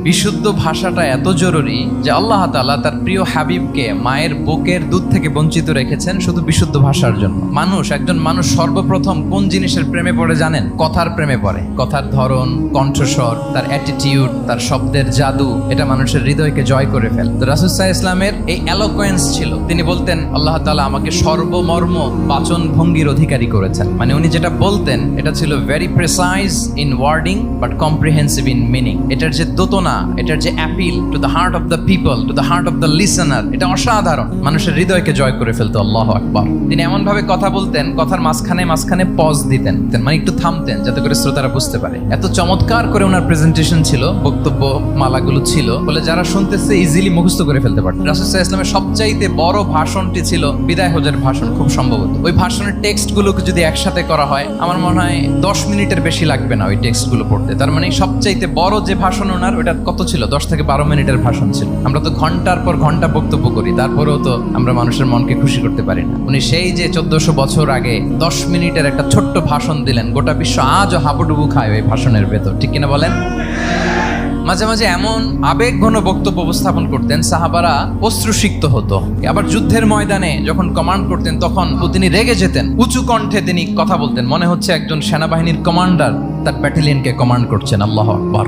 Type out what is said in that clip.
বিশুদ্ধ ভাষাটা এত জরুরি যে আল্লাহ তাআলা তার প্রিয় হাবিবকে মায়ের বুকের দুধ থেকে বঞ্চিত রেখেছেন শুধু বিশুদ্ধ ভাষার জন্য। একজন মানুষ সর্বপ্রথম কোন জিনিসের প্রেমে পড়ে জানেন? কথার প্রেমে পড়ে। কথার ধরন, কণ্ঠস্বর, তার অ্যাটিটিউড, তার শব্দের জাদু, এটা মানুষের হৃদয়কে জয় করে ফেলে। তো রাসূল সাল্লাল্লাহু আলাইহি ইসলামের এই এলোকোয়েন্স ছিল। তিনি বলতেন আল্লাহ তাআলা আমাকে সর্বমর্ম বাচন ভঙ্গির অধিকারী করেছেন। মানে উনি যেটা বলতেন এটা ছিল very precise in wording but comprehensive in meaning. এটার যে দোতনা, এটার যে appeal to the heart of the people, to the heart of the listener, এটা অসাধারণ। মানুষের হৃদয়কে জয় করে ফেলতো। আল্লাহু আকবার। তিনি এমন ভাবে কথা বলতেন, কথার মাঝখানে পজ দিতেন, মানে একটু থামতেন যাতে করে শ্রোতারা বুঝতে পারে। এত চমৎকার করে ওনার প্রেজেন্টেশন ছিল, বক্তব্য মালাগুলো ছিল বলে যারা শুনতেছে ইজিলি মুখস্থ করে ফেলতে পারত। রাসূল সাল্লাল্লাহু আলাইহি ইসলামের সবচাইতে বড় ভাষণটি ছিল বিদায় হজের ভাষণ, খুব সম্ভবত। ওই ভাষণের টেক্সটগুলোকে যদি একসাথে করা হয় আমার মনে হয় 10 মিনিটের বেশি লাগবে না ওই টেক্সটগুলো পড়তে। তার মানে সবচাইতে বড় যে ভাষণ ওনার, ওটা কত ছিল? 10 থেকে 12 মিনিটের ভাষণ ছিল। আমরা তো ঘন্টার পর ঘন্টা বক্তব্য করি, তারপরেও তো আমরা মানুষের মনকে খুশি করতে পারি না। উনি সেই যে 1400 বছর আগে 10 মিনিটের একটা ছোট্ট ভাষণ দিলেন, গোটা বিশ্ব আজও হাবুডুবু খায় ওই ভাষণের ভেতর, ঠিক কিনা বলেন? মাঝে মাঝে এমন আবেগঘন বক্তব্য উপস্থাপন করতেন সাহাবারা অশ্রুসিক্ত হতো। আবার যুদ্ধের ময়দানে যখন কমান্ড করতেন তখন তিনি রেগে যেতেন, উঁচু কণ্ঠে তিনি কথা বলতেন, মনে হচ্ছে একজন সেনাবাহিনীর কমান্ডার তার ব্যাটালিয়নকে কমান্ড করছেন। আল্লাহু আকবার।